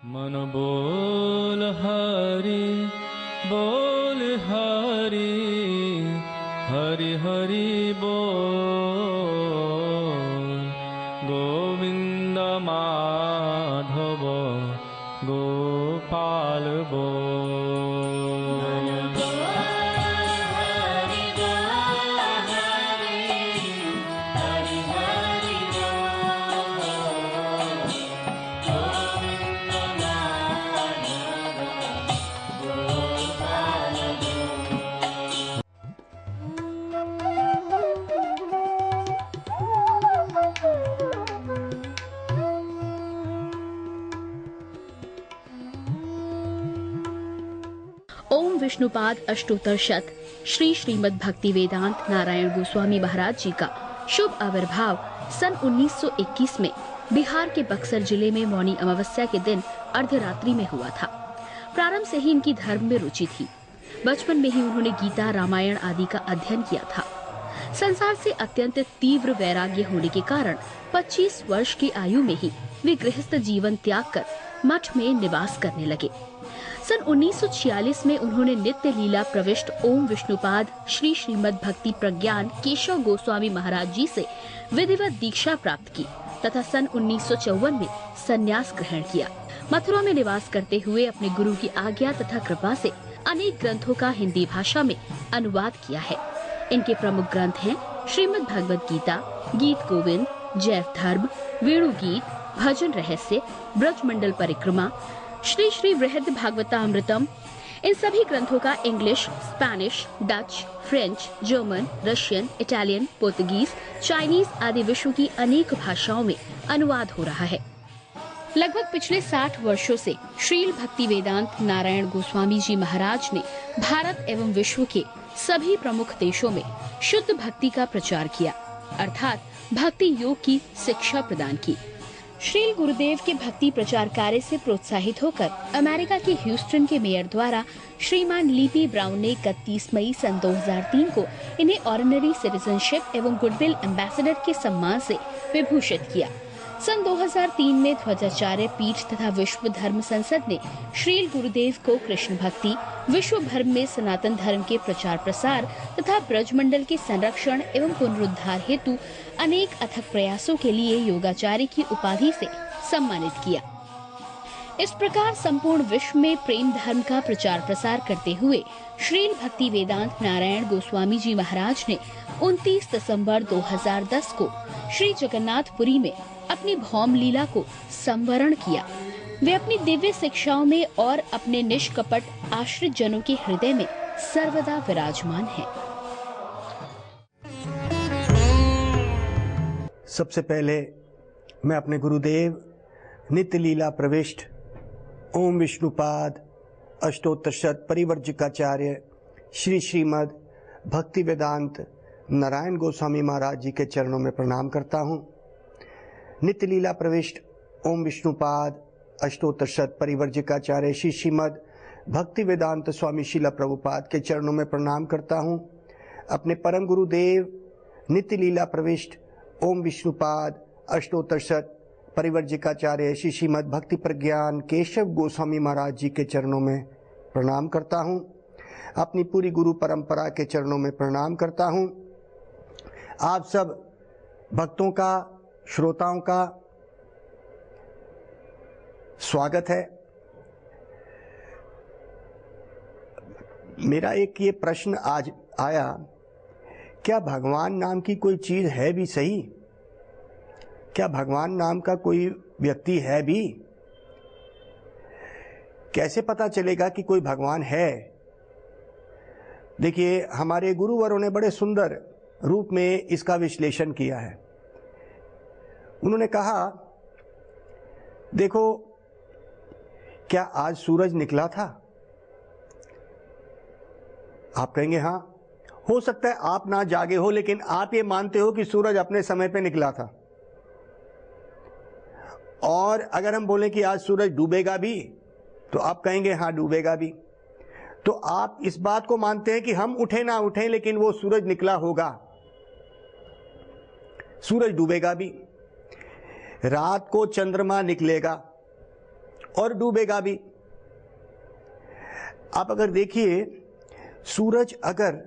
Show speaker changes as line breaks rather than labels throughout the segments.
मन बोल हरि हरि हरि बोल। गोविंद माधव गोपाल बोल।
ओम विष्णुपाद अष्टोत्तर श्री श्रीमद् भक्ति वेदांत नारायण गोस्वामी महाराज जी का शुभ आविर्भाव सन 1921 में बिहार के बक्सर जिले में मौनी अमावस्या के दिन अर्धरात्रि में हुआ था। प्रारंभ से ही इनकी धर्म में रुचि थी। बचपन में ही उन्होंने गीता रामायण आदि का अध्ययन किया था। संसार से अत्यंत तीव्र वैराग्य होने के कारण 25 वर्ष की आयु में ही वे गृहस्थ जीवन त्याग कर मठ में निवास करने लगे। सन 1946 में उन्होंने नित्य लीला प्रविष्ट ओम विष्णुपाद श्री श्रीमद् भक्ति प्रज्ञान केशव गोस्वामी महाराज जी से विधिवत दीक्षा प्राप्त की तथा सन 1954 में संन्यास ग्रहण किया। मथुरा में निवास करते हुए अपने गुरु की आज्ञा तथा कृपा से अनेक ग्रंथों का हिंदी भाषा में अनुवाद किया है। इनके प्रमुख ग्रंथ हैं श्रीमद् भगवद गीता, गीत गोविंद, जैव धर्म, वेणु गीत, भजन रहस्य, ब्रजमंडल परिक्रमा, श्री श्री वृहद भागवतामृतम। इन सभी ग्रंथों का English, Spanish, Dutch, French, German, Russian, Italian, Portuguese, Chinese आदि विश्व की अनेक भाषाओं में अनुवाद हो रहा है। लगभग पिछले 60 वर्षों से श्रील भक्ति वेदांत नारायण गोस्वामी जी महाराज ने भारत एवं विश्व के सभी प्रमुख देशों में शुद्ध भक्ति का प्रचार किया, अर्थात भक्ति योग की शिक्षा प्रदान की। श्रील गुरुदेव के भक्ति प्रचार कार्य से प्रोत्साहित होकर अमेरिका के ह्यूस्टन के मेयर द्वारा श्रीमान लीपी ब्राउन ने 31 मई सन 2003 को इन्हें ऑर्डिनरी सिटीजनशिप एवं गुडविल एम्बेसडर के सम्मान से विभूषित किया। सन 2003 में ध्वजाचार्य पीठ तथा विश्व धर्म संसद ने श्रील गुरुदेव को कृष्ण भक्ति, विश्व भर में सनातन धर्म के प्रचार प्रसार तथा ब्रजमंडल के संरक्षण एवं पुनरुद्धार हेतु अनेक अथक प्रयासों के लिए योगाचार्य की उपाधि से सम्मानित किया। इस प्रकार संपूर्ण विश्व में प्रेम धर्म का प्रचार प्रसार करते हुए श्रील भक्ति वेदांत नारायण गोस्वामी जी महाराज ने 29 दिसंबर 2010 को श्री जगन्नाथपुरी में अपनी भौम लीला को संवरण किया। वे अपनी दिव्य शिक्षाओं में और अपने निष्कपट आश्रित जनों के हृदय में सर्वदा विराजमान हैं।
सबसे पहले मैं अपने गुरुदेव नित्य लीला प्रविष्ट ओम विष्णुपाद अष्टोत्तर परिवर्जिकाचार्य श्री श्रीमद् भक्ति वेदांत नारायण गोस्वामी महाराज जी के चरणों में प्रणाम करता हूँ। नित्य लीला प्रविष्ट ओम विष्णुपाद अष्टोत्तर परिवर्जिकाचार्य श्री श्रीमद् भक्ति वेदांत स्वामी शीला प्रभुपाद के चरणों में प्रणाम करता हूँ। अपने परम गुरुदेव नित्य लीला प्रविष्ट ओम विष्णुपाद अष्टोत्तर परिवर्जिकाचार्य श्री श्रीमद् भक्ति प्रज्ञान केशव गोस्वामी महाराज जी के चरणों में प्रणाम करता हूँ। अपनी पूरी गुरु परंपरा के चरणों में प्रणाम करता हूँ। आप सब भक्तों का, श्रोताओं का स्वागत है। मेरा एक ये प्रश्न आज आया, क्या भगवान नाम की कोई चीज है भी सही? क्या भगवान नाम का कोई व्यक्ति है भी? कैसे पता चलेगा कि कोई भगवान है? देखिए, हमारे गुरुवरों ने बड़े सुंदर रूप में इसका विश्लेषण किया है। उन्होंने कहा, देखो, क्या आज सूरज निकला था? आप कहेंगे हाँ। हो सकता है आप ना जागे हो, लेकिन आप ये मानते हो कि सूरज अपने समय पे निकला था। और अगर हम बोलें कि आज सूरज डूबेगा भी, तो आप कहेंगे हाँ, डूबेगा भी। तो आप इस बात को मानते हैं कि हम उठे ना उठे, लेकिन वो सूरज निकला होगा, सूरज डूबेगा भी। रात को चंद्रमा निकलेगा और डूबेगा भी। आप अगर देखिए, सूरज अगर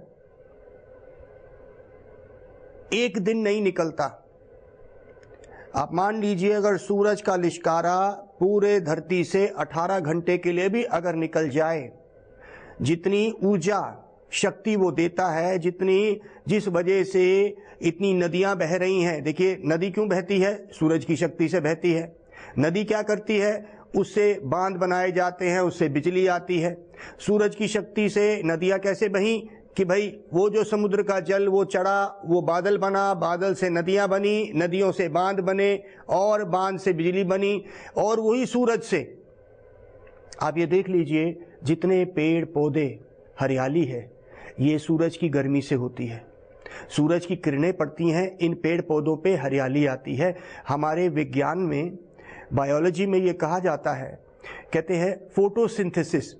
एक दिन नहीं निकलता, आप मान लीजिए अगर सूरज का लिश्कारा पूरे धरती से 18 घंटे के लिए भी अगर निकल जाए, जितनी ऊर्जा शक्ति वो देता है, जिस वजह से इतनी नदियां बह रही हैं। देखिए नदी क्यों बहती है? सूरज की शक्ति से बहती है। नदी क्या करती है? उससे बांध बनाए जाते हैं, उससे बिजली आती है। सूरज की शक्ति से नदियां कैसे बही कि भाई वो जो समुद्र का जल वो चढ़ा, वो बादल बना, बादल से नदियां बनी, नदियों से बांध बने और बांध से बिजली बनी, और वही सूरज से। आप ये देख लीजिए जितने पेड़ पौधे हरियाली है, ये सूरज की गर्मी से होती है। सूरज की किरणें पड़ती हैं, इन पेड़ पौधों पे हरियाली आती है। हमारे विज्ञान में, बायोलॉजी में ये कहा जाता है, कहते हैं फोटोसिंथेसिस।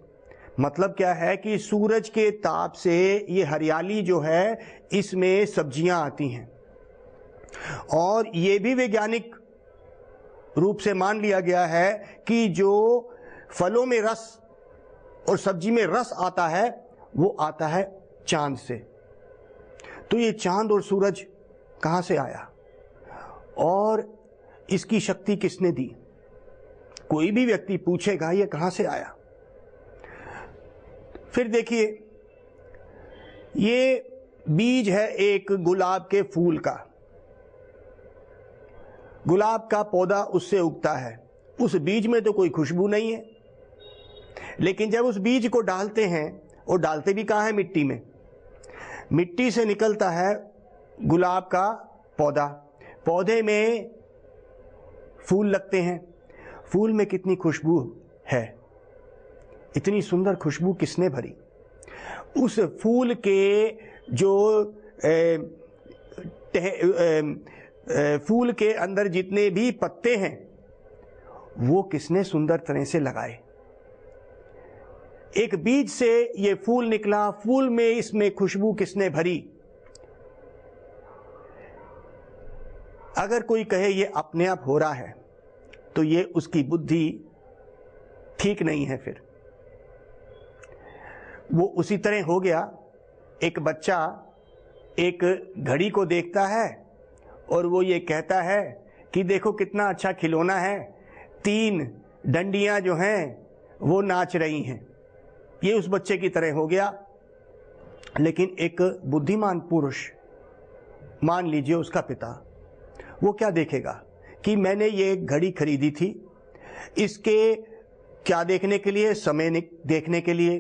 मतलब क्या है कि सूरज के ताप से ये हरियाली जो है, इसमें सब्जियां आती हैं। और ये भी वैज्ञानिक रूप से मान लिया गया है कि जो फलों में रस और सब्जी में रस आता है, वो आता है चांद से। तो ये चांद और सूरज कहां से आया और इसकी शक्ति किसने दी? कोई भी व्यक्ति पूछेगा ये कहां से आया। फिर देखिए, ये बीज है एक गुलाब के फूल का। गुलाब का पौधा उससे उगता है। उस बीज में तो कोई खुशबू नहीं है, लेकिन जब उस बीज को डालते हैं, और डालते भी कहाँ है? मिट्टी में। मिट्टी से निकलता है गुलाब का पौधा। पौधे में फूल लगते हैं। फूल में कितनी खुशबू है, इतनी सुंदर खुशबू किसने भरी? उस फूल के जो फूल के अंदर जितने भी पत्ते हैं, वो किसने सुंदर तरह से लगाए? एक बीज से ये फूल निकला, फूल में इसमें खुशबू किसने भरी? अगर कोई कहे ये अपने आप हो रहा है, तो ये उसकी बुद्धि ठीक नहीं है। फिर वो उसी तरह हो गया, एक बच्चा एक घड़ी को देखता है और वो ये कहता है कि देखो कितना अच्छा खिलौना है, 3 डंडियां जो हैं वो नाच रही हैं। ये उस बच्चे की तरह हो गया। लेकिन एक बुद्धिमान पुरुष, मान लीजिए उसका पिता, वो क्या देखेगा कि मैंने ये घड़ी खरीदी थी, इसके क्या देखने के लिए? समय देखने के लिए,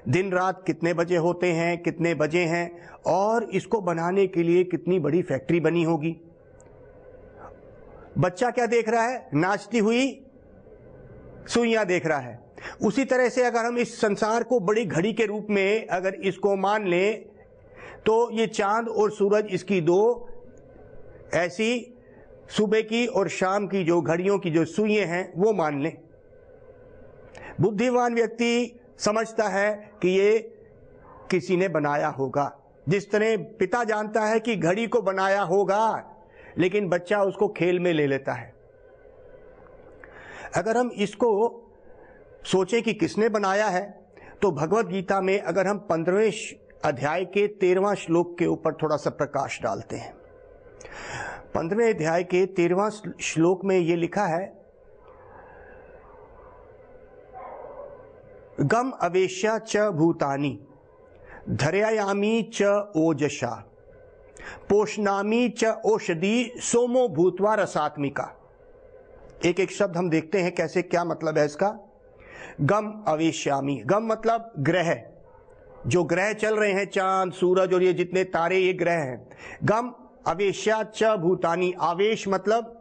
दिन रात कितने बजे होते हैं, कितने बजे हैं, और इसको बनाने के लिए कितनी बड़ी फैक्ट्री बनी होगी। बच्चा क्या देख रहा है? नाचती हुई सुइयां देख रहा है। उसी तरह से अगर हम इस संसार को बड़ी घड़ी के रूप में अगर इसको मान लें, तो ये चांद और सूरज, इसकी 2 ऐसी सुबह की और शाम की जो घड़ियों की जो सुइयां हैं, वो मान लें। बुद्धिमान व्यक्ति समझता है कि ये किसी ने बनाया होगा। जिस तरह पिता जानता है कि घड़ी को बनाया होगा, लेकिन बच्चा उसको खेल में ले लेता है। अगर हम इसको सोचें कि किसने बनाया है, तो भगवत गीता में अगर हम 15वें अध्याय के 13वां श्लोक के ऊपर थोड़ा सा प्रकाश डालते हैं। 15वें अध्याय के 13वां श्लोक में ये लिखा है, गम अवेश्या च भूतानि धर्यायामी च ओजसा पोषणामी च औषधि सोमो भूत्वा रसात्मिका। एक एक शब्द हम देखते हैं कैसे, क्या मतलब है इसका। गम अवेश्यामी, गम मतलब ग्रह, जो ग्रह चल रहे हैं, चांद सूरज और ये जितने तारे, ये ग्रह हैं। गम अवेश्या च भूतानि, आवेश मतलब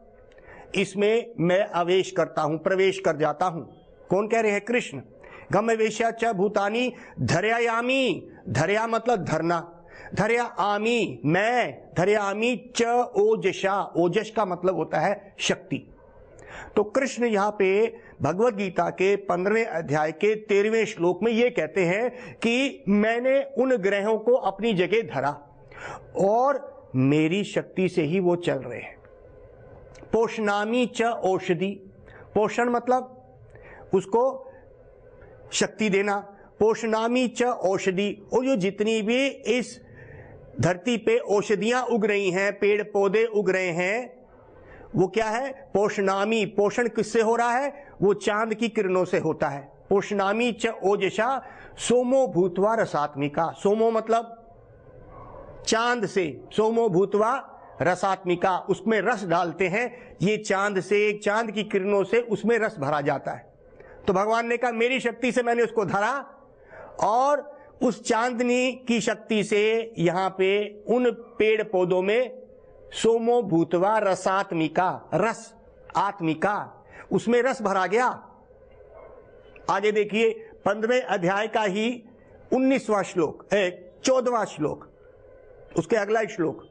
इसमें मैं आवेश करता हूं, प्रवेश कर जाता हूं। कौन कह रहे हैं? कृष्ण। गम अवेश्या च भूतानि धर्यायामी, धर्या मतलब धरना, धर्या आमी मैं, धर्या आमी च ओजसा, ओजस का मतलब होता है शक्ति। तो कृष्ण यहाँ पे भगवत गीता के 15वें अध्याय के 13वें श्लोक में ये कहते हैं कि मैंने उन ग्रहों को अपनी जगह धरा और मेरी शक्ति से ही वो चल रहे हैं। पोषणामी च औषधि, पोषण मतलब उसको शक्ति देना। पोषणामी च औषधि, और जो जितनी भी इस धरती पे औषधियां उग रही हैं, पेड़ पौधे उग रहे हैं, वो क्या है? पोषणामी। पोषण किससे हो रहा है? वो चांद की किरणों से होता है। पोषणामी च ओजसा सोमो भूतवा रसात्मिका। सोमो मतलब चांद से, सोमो भूतवा रसात्मिका, उसमें रस डालते हैं। ये चांद से, चांद की किरणों से उसमें रस भरा जाता है। तो भगवान ने कहा मेरी शक्ति से मैंने उसको धरा, और उस चांदनी की शक्ति से यहां पे उन पेड़ पौधों में सोमो भूतवा रसात्मिका, रस आत्मिका, उसमें रस भरा गया। आगे देखिए 15वें अध्याय का ही 19वां श्लोक, 14वां श्लोक, उसके अगला श्लोक।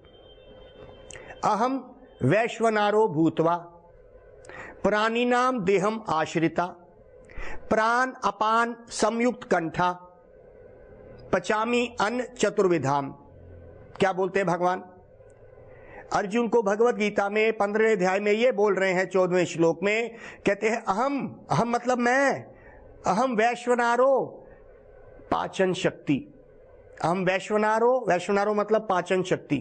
अहम वैश्वनारो भूतवा प्राणिनाम देहम आश्रिता प्राण अपान संयुक्त कंठा पचामी अन्न चतुर्विधाम। क्या बोलते हैं भगवान? अर्जुन को भगवत गीता में 15वें अध्याय में ये बोल रहे हैं 14वें श्लोक में, कहते हैं अहम, अहम मतलब मैं, अहम वैश्वनारो पाचन शक्ति, अहम वैश्वनारो, वैश्वनारो मतलब पाचन शक्ति,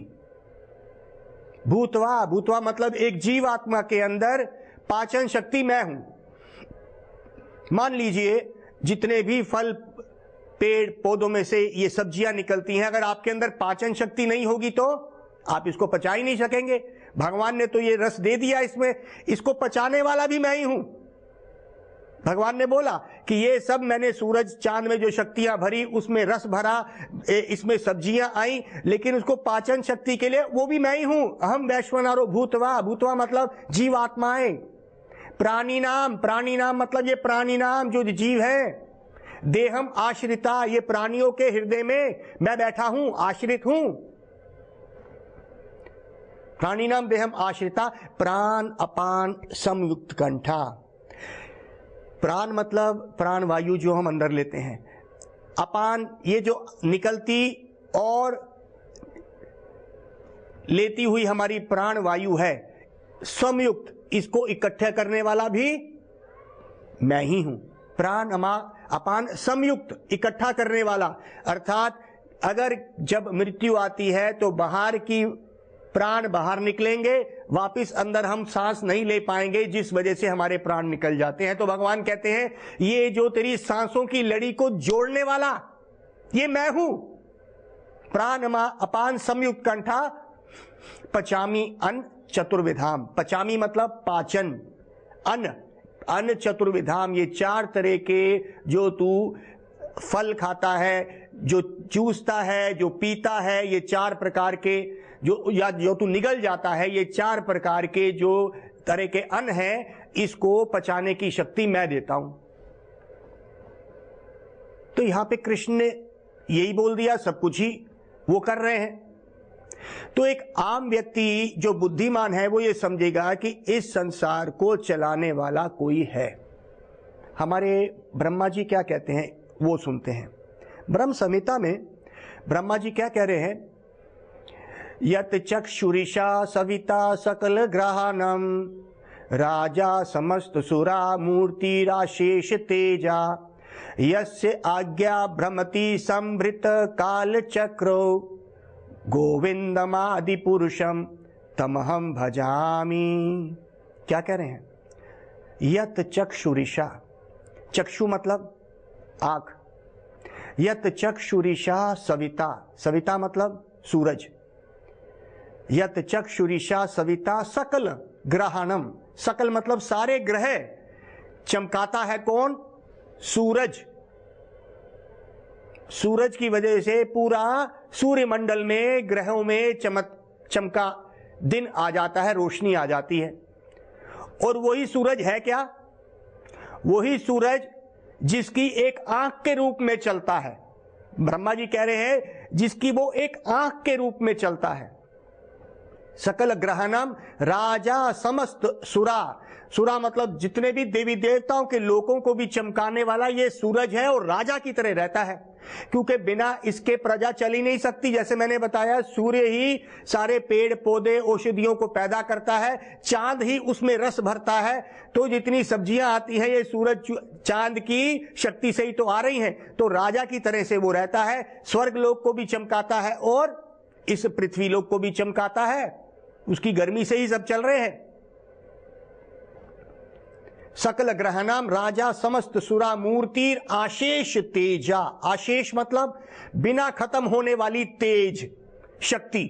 भूतवा, भूतवा मतलब एक जीवात्मा के अंदर पाचन शक्ति मैं हूं। मान लीजिए जितने भी फल पेड़ पौधों में से ये सब्जियां निकलती हैं, अगर आपके अंदर पाचन शक्ति नहीं होगी तो आप इसको पचा ही नहीं सकेंगे। भगवान ने तो ये रस दे दिया, इसमें इसको पचाने वाला भी मैं ही हूं। भगवान ने बोला कि ये सब मैंने सूरज चांद में जो शक्तियां भरी, उसमें रस भरा, इसमें सब्जियां आई, लेकिन उसको पाचन शक्ति के लिए वो भी मैं ही हूं। अहम वैश्वनारो भूतवा, भूतवा मतलब जीवात्माएं। प्राणी नाम, प्राणी नाम मतलब ये प्राणी नाम जो जीव है। देहम आश्रिता, ये प्राणियों के हृदय में मैं बैठा हूं, आश्रित हूं। प्राणी नाम देहम आश्रिता प्राण अपान संयुक्त कंठा। प्राण मतलब प्राण वायु जो हम अंदर लेते हैं, अपान ये जो निकलती और लेती हुई हमारी प्राण वायु है, संयुक्त इसको इकट्ठा करने वाला भी मैं ही हूं। प्राण अपान संयुक्त इकट्ठा करने वाला, अर्थात अगर जब मृत्यु आती है तो बाहर की प्राण बाहर निकलेंगे, वापिस अंदर हम सांस नहीं ले पाएंगे, जिस वजह से हमारे प्राण निकल जाते हैं। तो भगवान कहते हैं ये जो तेरी सांसों की लड़ी को जोड़ने वाला ये मैं हूं। प्राण अपान संयुक्त कंठा पचामी अन्न चतुर्विधाम। पचामी मतलब पाचन, अन्न, अन्न चतुर्विधाम, ये 4 तरह के जो तू फल खाता है, जो चूसता है, जो पीता है, ये 4 प्रकार के जो तू निगल जाता है, ये 4 प्रकार के जो तरह के अन्न है, इसको पचाने की शक्ति मैं देता हूं। तो यहां पे कृष्ण ने यही बोल दिया, सब कुछ ही वो कर रहे हैं। तो एक आम व्यक्ति जो बुद्धिमान है वो ये समझेगा कि इस संसार को चलाने वाला कोई है। हमारे ब्रह्मा जी क्या कहते हैं वो सुनते हैं। ब्रह्म संहिता में ब्रह्मा जी क्या कह रहे हैं? यत चक्षुरिषा सविता सकल ग्रहाणम राजा समस्त सुरा मूर्ति राशेष तेजा यस्य आज्ञा भ्रमति संभृत काल चक्रो गोविंदमादि पुरुषम तमहम भजामि। क्या कह रहे हैं? यत चक्षुरिषा, चक्षु मतलब आंख, यत चक्षुरिषा सविता, सविता मतलब सूरज, यत चक्षुरिषा सविता सकल ग्रहाणम, सकल मतलब सारे ग्रह चमकाता है कौन? सूरज। सूरज की वजह से पूरा सूर्यमंडल में ग्रहों में चमका दिन आ जाता है, रोशनी आ जाती है। और वही सूरज है क्या? वही सूरज जिसकी एक आंख के रूप में चलता है। ब्रह्मा जी कह रहे हैं जिसकी वो एक आंख के रूप में चलता है। सकल ग्रहणम राजा समस्त सुरा, सुरा मतलब जितने भी देवी देवताओं के लोगों को भी चमकाने वाला ये सूरज है और राजा की तरह रहता है, क्योंकि बिना इसके प्रजा चल ही नहीं सकती। जैसे मैंने बताया, सूर्य ही सारे पेड़ पौधे औषधियों को पैदा करता है, चांद ही उसमें रस भरता है, तो जितनी सब्जियां आती हैं ये सूरज चांद की शक्ति से ही तो आ रही हैं। तो राजा की तरह से वो रहता है, स्वर्ग लोक को भी चमकाता है और इस पृथ्वी लोक को भी चमकाता है, उसकी गर्मी से ही सब चल रहे हैं। सकल ग्रहणाम राजा समस्त सुरा मूर्तिर आशेष तेजा, आशेष मतलब बिना खत्म होने वाली तेज शक्ति।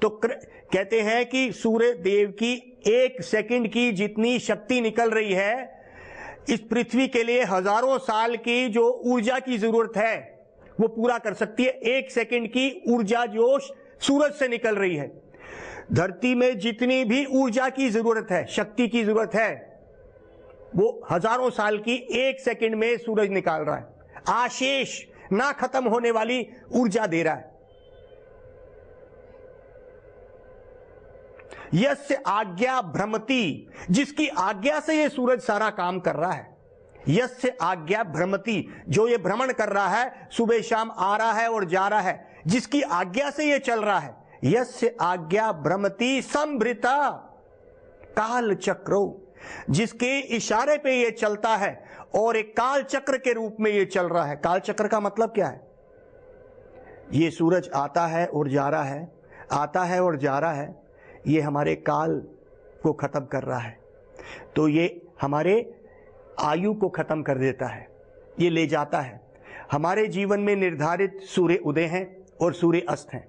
तो कहते हैं कि सूर्य देव की 1 सेकंड की जितनी शक्ति निकल रही है, इस पृथ्वी के लिए हजारों साल की जो ऊर्जा की जरूरत है वो पूरा कर सकती है। 1 सेकंड की ऊर्जा जो सूरज से निकल रही है, धरती में जितनी भी ऊर्जा की जरूरत है, शक्ति की जरूरत है, वो हजारों साल की 1 सेकंड में सूरज निकाल रहा है। आशेष ना खत्म होने वाली ऊर्जा दे रहा है। यस्य आज्ञा भ्रमति, जिसकी आज्ञा से ये सूरज सारा काम कर रहा है। यस्य आज्ञा भ्रमति, जो ये भ्रमण कर रहा है, सुबह शाम आ रहा है और जा रहा है, जिसकी आज्ञा से ये चल रहा है। यस्य आज्ञा भ्रमति संभृता काल चक्रो, जिसके इशारे पे ये चलता है और एक काल चक्र के रूप में ये चल रहा है। काल चक्र का मतलब क्या है? ये सूरज आता है और जा रहा है, आता है और जा रहा है, ये हमारे काल को खत्म कर रहा है, तो ये हमारे आयु को खत्म कर देता है, ये ले जाता है। हमारे जीवन में निर्धारित सूर्य उदय हैं और सूर्य अस्त हैं,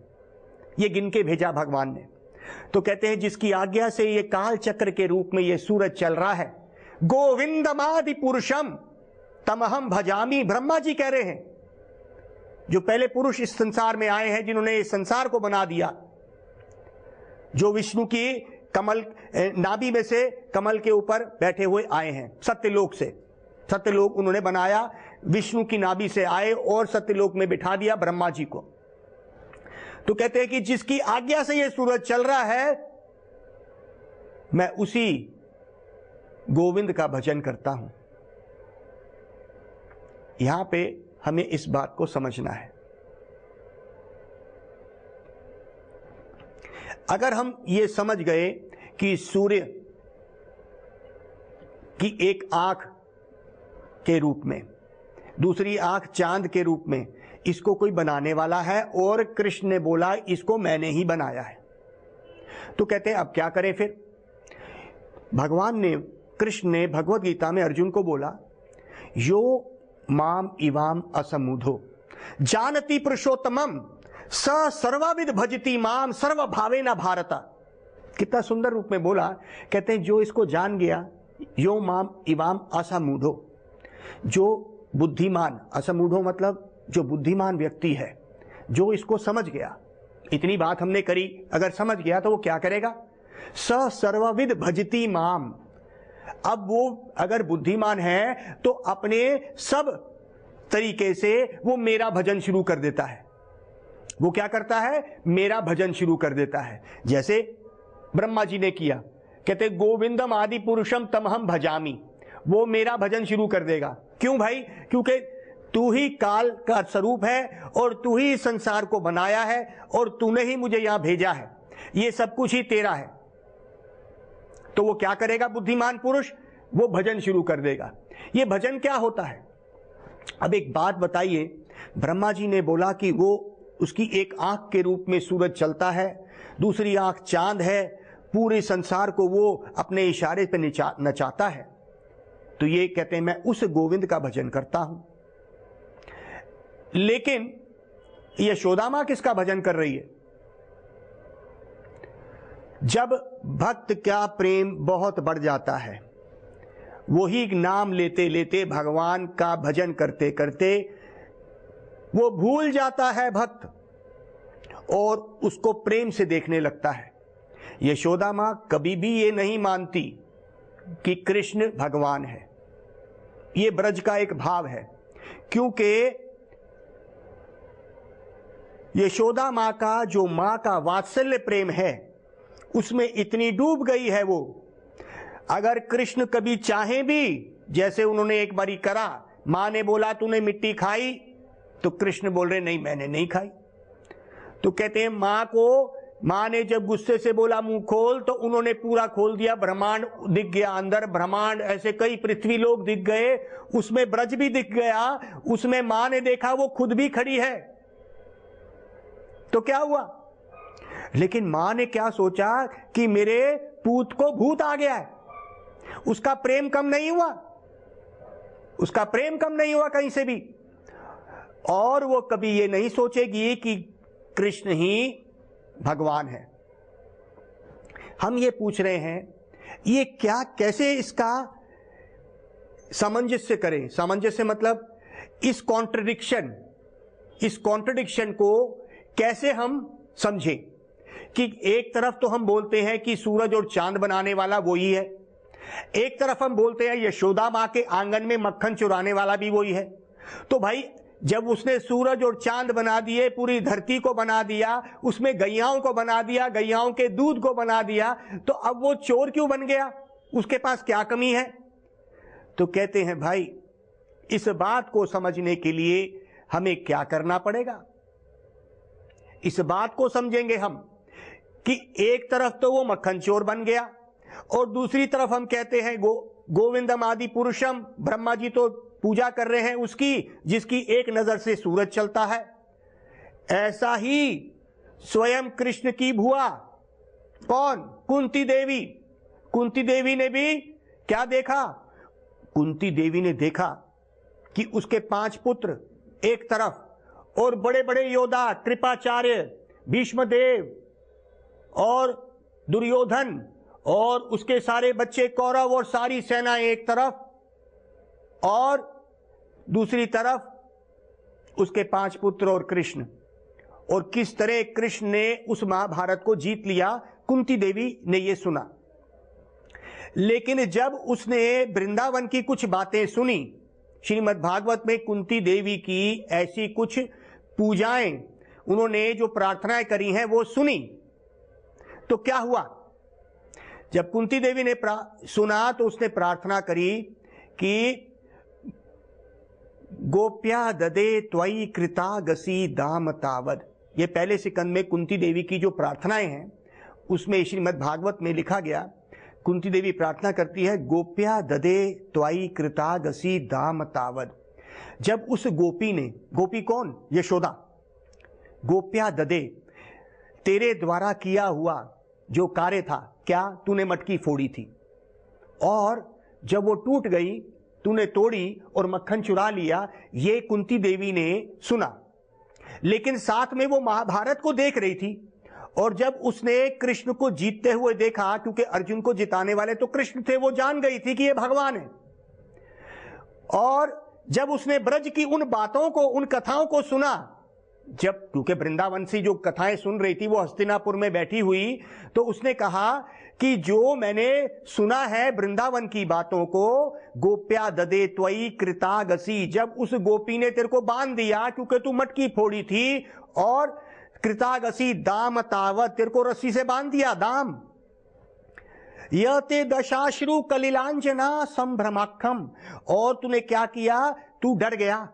ये गिन के भेजा भगवान ने। तो कहते हैं जिसकी आज्ञा से ये काल चक्र के रूप में ये सूरज चल रहा है। गोविंदमादि पुरुषम तमहम भजामी, ब्रह्मा जी कह रहे हैं, जो पहले पुरुष इस संसार में आए हैं, जिन्होंने इस संसार को बना दिया, जो विष्णु की कमल नाभि में से कमल के ऊपर बैठे हुए आए हैं सत्यलोक से। सत्यलोक उन्होंने बनाया, विष्णु की नाभि से आए और सत्यलोक में बिठा दिया ब्रह्मा जी को। तो कहते हैं कि जिसकी आज्ञा से यह सूरज चल रहा है, मैं उसी गोविंद का भजन करता हूं। यहां पे हमें इस बात को समझना है। अगर हम ये समझ गए कि सूर्य की एक आंख के रूप में, दूसरी आंख चांद के रूप में, इसको कोई बनाने वाला है और कृष्ण ने बोला इसको मैंने ही बनाया है, तो कहते हैं अब क्या करें फिर? भगवान ने, कृष्ण ने भगवत गीता में अर्जुन को बोला, यो माम इवाम असमुधो जानति पुरुषोत्तमम स सर्वविद भजति माम सर्व भावेना भारता। कितना सुंदर रूप में बोला। कहते हैं जो इसको जान गया, यो माम इवाम असमुधो, जो बुद्धिमान, असमुधो मतलब जो बुद्धिमान व्यक्ति है, जो इसको समझ गया, इतनी बात हमने करी, अगर समझ गया तो वो क्या करेगा? स सर्वविद भजति माम। अब वो अगर बुद्धिमान है तो अपने सब तरीके से वो मेरा भजन शुरू कर देता है। वो क्या करता है? मेरा भजन शुरू कर देता है, जैसे ब्रह्मा जी ने किया। कहते गोविंदम आदि पुरुषम तमहम भजामी, वो मेरा भजन शुरू कर देगा। क्यों भाई? क्योंकि तू ही काल का स्वरूप है और तू ही संसार को बनाया है और तूने ही मुझे यहां भेजा है, ये सब कुछ ही तेरा है। तो वो क्या करेगा? बुद्धिमान पुरुष वो भजन शुरू कर देगा। ये भजन क्या होता है? अब एक बात बताइए, ब्रह्मा जी ने बोला कि वो उसकी एक आंख के रूप में सूरज चलता है, दूसरी आंख चांद है, पूरे संसार को वो अपने इशारे पे नचाता है। तो ये कहते हैं मैं उस गोविंद का भजन करता हूं। लेकिन यशोदा मां किसका भजन कर रही है? जब भक्त का प्रेम बहुत बढ़ जाता है, वही नाम लेते लेते भगवान का भजन करते करते वो भूल जाता है भक्त और उसको प्रेम से देखने लगता है। यशोदा मां कभी भी ये नहीं मानती कि कृष्ण भगवान है। ये ब्रज का एक भाव है, क्योंकि यशोदा मां का जो मां का वात्सल्य प्रेम है उसमें इतनी डूब गई है वो। अगर कृष्ण कभी चाहे भी, जैसे उन्होंने एक बारी करा, मां ने बोला तूने मिट्टी खाई, तो कृष्ण बोल रहे नहीं मैंने नहीं खाई। तो कहते हैं मां ने जब गुस्से से बोला मुंह खोल, तो उन्होंने पूरा खोल दिया, ब्रह्मांड दिख गया अंदर, ब्रह्मांड ऐसे कई पृथ्वी लोग दिख गए, उसमें ब्रज भी दिख गया, उसमें मां ने देखा वो खुद भी खड़ी है। तो क्या हुआ? लेकिन मां ने क्या सोचा कि मेरे पूत को भूत आ गया है, उसका प्रेम कम नहीं हुआ, उसका प्रेम कम नहीं हुआ कहीं से भी। और वो कभी ये नहीं सोचेगी कि कृष्ण ही भगवान है। हम ये पूछ रहे हैं ये क्या, कैसे इसका सामंजस्य करें? सामंजस्य मतलब इस कॉन्ट्रडिक्शन को कैसे हम समझें कि एक तरफ तो हम बोलते हैं कि सूरज और चांद बनाने वाला वही है, एक तरफ हम बोलते हैं यशोदा मां के आंगन में मक्खन चुराने वाला भी वही है। तो भाई जब उसने सूरज और चांद बना दिए, पूरी धरती को बना दिया, उसमें गैयाओं को बना दिया, गैयाओं के दूध को बना दिया, तो अब वो चोर क्यों बन गया? उसके पास क्या कमी है? तो कहते हैं भाई इस बात को समझने के लिए हमें क्या करना पड़ेगा? इस बात को समझेंगे हम कि एक तरफ तो वो मक्खन चोर बन गया और दूसरी तरफ हम कहते हैं गोविंदम आदि पुरुषम, ब्रह्मा जी तो पूजा कर रहे हैं उसकी जिसकी एक नजर से सूरज चलता है। ऐसा ही स्वयं कृष्ण की भुआ कौन? कुंती देवी। कुंती देवी ने भी क्या देखा? कुंती देवी ने देखा कि उसके 5 पुत्र एक तरफ और बड़े बड़े योद्धा कृपाचार्य, भीष्मदेव और दुर्योधन और उसके सारे बच्चे कौरव और सारी सेना एक तरफ, और दूसरी तरफ उसके 5 पुत्र और कृष्ण। और किस तरह कृष्ण ने उस महाभारत को जीत लिया, कुंती देवी ने यह सुना। लेकिन जब उसने वृंदावन की कुछ बातें सुनी, श्रीमद् भागवत में कुंती देवी की ऐसी कुछ पूजाएं, उन्होंने जो प्रार्थनाएं करी हैं वो सुनी, तो क्या हुआ? जब कुंती देवी ने सुना तो उसने प्रार्थना करी कि गोप्या ददे त्वयि कृतागसी दाम तावद। ये पहले सिकंद में कुंती देवी की जो प्रार्थनाएं हैं उसमें श्रीमद् भागवत में लिखा गया, कुंती देवी प्रार्थना करती है गोप्या ददे त्वयि कृतागसी दाम तावद। जब उस गोपी ने, गोपी कौन? यशोदा। गोप्या ददे, तेरे द्वारा किया हुआ जो कार्य था, क्या? तूने मटकी फोड़ी थी और जब वो टूट गई तूने तोड़ी और मक्खन चुरा लिया, ये कुंती देवी ने सुना। लेकिन साथ में वो महाभारत को देख रही थी और जब उसने कृष्ण को जीतते हुए देखा, क्योंकि अर्जुन को जिताने वाले तो कृष्ण थे, वो जान गई थी कि ये भगवान है। और जब उसने ब्रज की उन बातों को, उन कथाओं को सुना, जब क्योंकि वृंदावन से जो कथाएं सुन रही थी वो हस्तिनापुर में बैठी हुई, तो उसने कहा कि जो मैंने सुना है वृंदावन की बातों को, गोप्या ददे त्वयि कृतागसी, जब उस गोपी ने तेरे को बांध दिया क्योंकि तू मटकी फोड़ी थी, और कृतागसी दाम तावत, तेरे को रस्सी से बांध दिया, दाम। यते दशाश्रु कलिलांजना संभ्रमाखम, और तूने क्या किया? तू डर गया,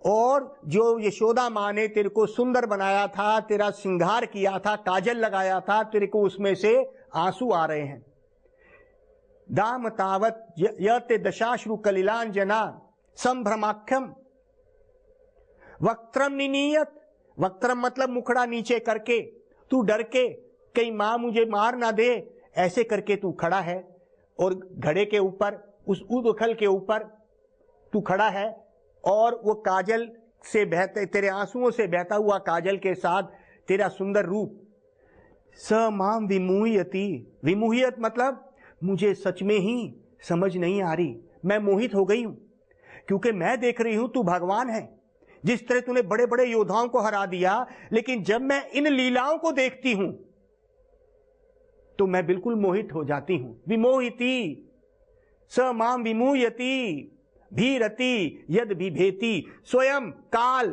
और जो यशोदा मां ने तेरे को सुंदर बनाया था, तेरा श्रृंगार किया था, काजल लगाया था, तेरे को उसमें से आंसू आ रहे हैं। दाम तावत यते दशाश्रु कलिलांजना संभ्रमाख्यम वक्त्रम निनीयत, वक्त्रम मतलब मुखड़ा नीचे करके, तू डर के कहीं मां मुझे मार ना दे, ऐसे करके तू खड़ा है और घड़े के ऊपर, उस उदखल के ऊपर तू खड़ा है, और वो काजल से बहते, तेरे आंसुओं से बहता हुआ काजल के साथ तेरा सुंदर रूप। स माम विमुह्यति, विमुह्यत मतलब मुझे सच में ही समझ नहीं आ रही, मैं मोहित हो गई हूं, क्योंकि मैं देख रही हूं तू भगवान है। जिस तरह तूने बड़े बड़े योद्धाओं को हरा दिया, लेकिन जब मैं इन लीलाओं को देखती हूं तो मैं बिल्कुल मोहित हो जाती हूं। विमोहिती, स माम विमुह्यति भीरति यद विभेति, स्वयं काल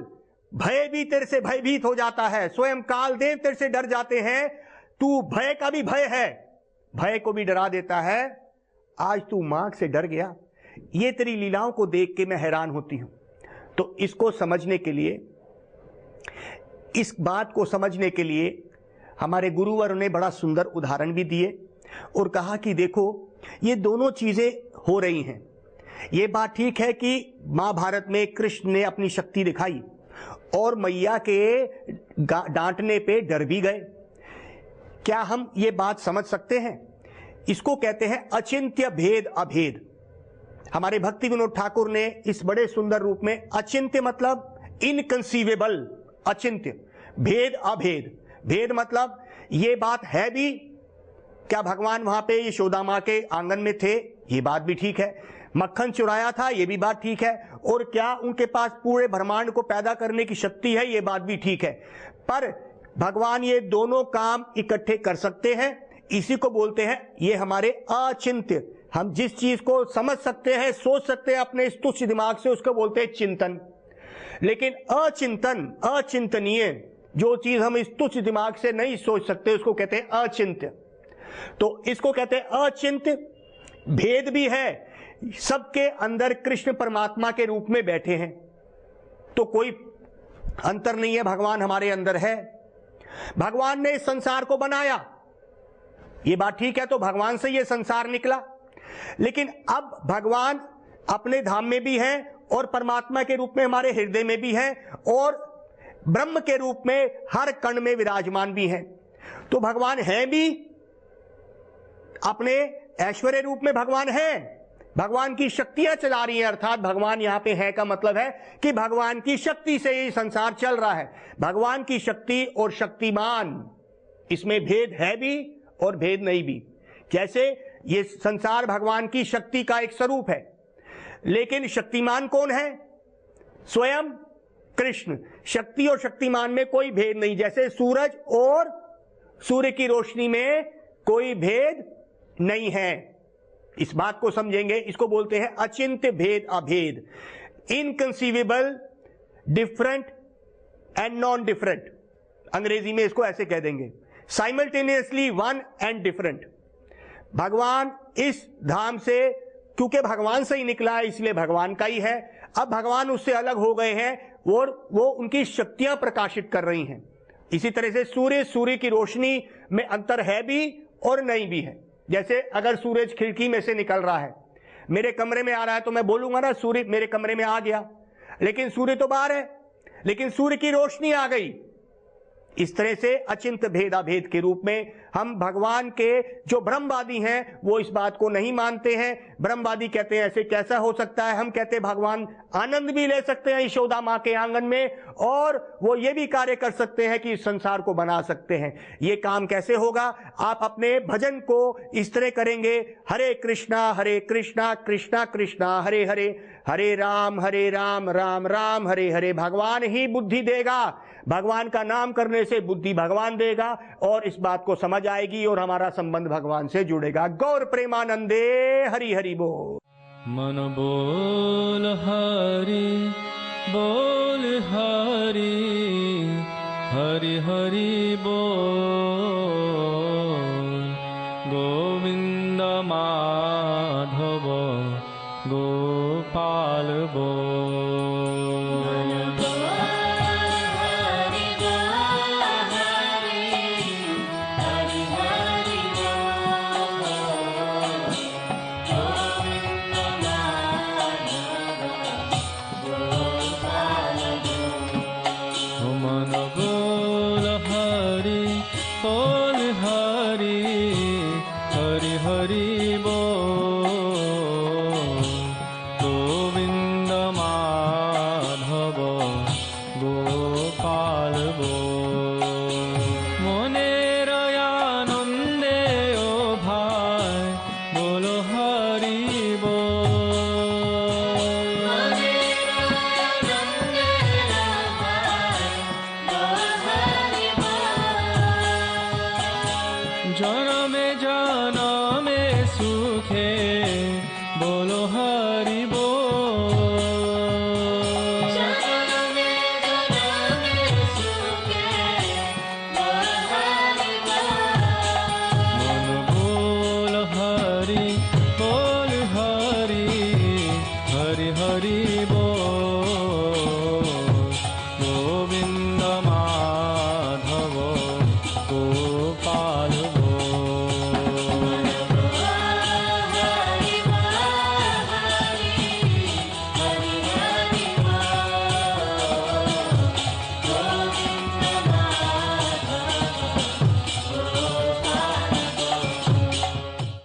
भय भी तेरे से भयभीत हो जाता है, स्वयं काल देव तेरे से डर जाते हैं। तू भय का भी भय है, भय को भी डरा देता है। आज तू मां से डर गया। ये तेरी लीलाओं को देख के मैं हैरान होती हूं। तो इसको समझने के लिए, इस बात को समझने के लिए हमारे गुरुवर ने बड़ा सुंदर उदाहरण भी दिए और कहा कि देखो ये दोनों चीजें हो रही हैं। ये बात ठीक है कि महाभारत में कृष्ण ने अपनी शक्ति दिखाई और मैया के डांटने पे डर भी गए। क्या हम ये बात समझ सकते हैं? इसको कहते हैं अचिंत्य भेद अभेद। हमारे भक्ति विनोद ठाकुर ने इस बड़े सुंदर रूप में, अचिंत्य मतलब इनकंसीवेबल, अचिंत्य, भेद अभेद। भेद मतलब ये बात है भी, क्या भगवान वहां पे यशोदा मां के आंगन में थे? ये बात भी ठीक है। मक्खन चुराया था, ये भी बात ठीक है। और क्या उनके पास पूरे ब्रह्मांड को पैदा करने की शक्ति है? ये बात भी ठीक है। पर भगवान ये दोनों काम इकट्ठे कर सकते हैं, इसी को बोलते हैं, ये हमारे अचिंत्य। हम जिस चीज को समझ सकते हैं, सोच सकते हैं अपने इस तुच्छ दिमाग से, उसको बोलते हैं चिंतन। लेकिन अचिंतन, अचिंतनीय, जो चीज हम इस तुच्छ दिमाग से नहीं सोच सकते, उसको कहते हैं अचिंत्य। तो इसको कहते हैं अचिंत्य। भेद भी है, सबके अंदर कृष्ण परमात्मा के रूप में बैठे हैं, तो कोई अंतर नहीं है, भगवान हमारे अंदर है। भगवान ने इस संसार को बनाया, ये बात ठीक है, तो भगवान से ये संसार निकला। लेकिन अब भगवान अपने धाम में भी हैं और परमात्मा के रूप में हमारे हृदय में भी हैं और ब्रह्म के रूप में हर कण में विराजमान भी हैं। तो भगवान हैं भी, अपने ऐश्वर्य रूप में भगवान हैं, भगवान की शक्तियां चला रही हैं। अर्थात भगवान यहां पे है का मतलब है कि भगवान की शक्ति से ये संसार चल रहा है। भगवान की शक्ति और शक्तिमान, इसमें भेद है भी और भेद नहीं भी। जैसे ये संसार भगवान की शक्ति का एक स्वरूप है, लेकिन शक्तिमान कौन है? स्वयं कृष्ण। शक्ति और शक्तिमान में कोई भेद नहीं। जैसे सूरज और सूर्य की रोशनी में कोई भेद नहीं है। इस बात को समझेंगे, इसको बोलते हैं अचिंत्य भेद अभेद। Inconceivable, different and non different, अंग्रेजी में इसको ऐसे कह देंगे, साइमल्टेनियसली वन एंड डिफरेंट। भगवान इस धाम से, क्योंकि भगवान से ही निकला है, इसलिए भगवान का ही है। अब भगवान उससे अलग हो गए हैं और वो उनकी शक्तियां प्रकाशित कर रही हैं। इसी तरह से सूर्य की रोशनी में अंतर है भी और नहीं भी है। जैसे अगर सूरज खिड़की में से निकल रहा है, मेरे कमरे में आ रहा है, तो मैं बोलूंगा ना सूर्य मेरे कमरे में आ गया, लेकिन सूर्य तो बाहर है, लेकिन सूर्य की रोशनी आ गई। इस तरह से अचिंत्य भेदाभेद के रूप में हम भगवान के, जो ब्रह्मवादी हैं वो इस बात को नहीं मानते हैं। ब्रह्मवादी कहते हैं ऐसे कैसा हो सकता है। हम कहते हैं भगवान आनंद भी ले सकते हैं यशोदा मां के आंगन में, और वो ये भी कार्य कर सकते हैं कि इस संसार को बना सकते हैं। ये काम कैसे होगा? आप अपने भजन को इस तरह करेंगे, हरे कृष्णा कृष्णा कृष्णा हरे हरे, हरे राम राम राम हरे हरे। भगवान ही बुद्धि देगा, भगवान का नाम करने से बुद्धि भगवान देगा, और इस बात को समझ आएगी और हमारा संबंध भगवान से जुड़ेगा। गौर प्रेमानंदे हरि हरि बोल।
मन बोल हरि बोल हरि, हरि हरि बोल। गोविंद माधव गोपाल बोल।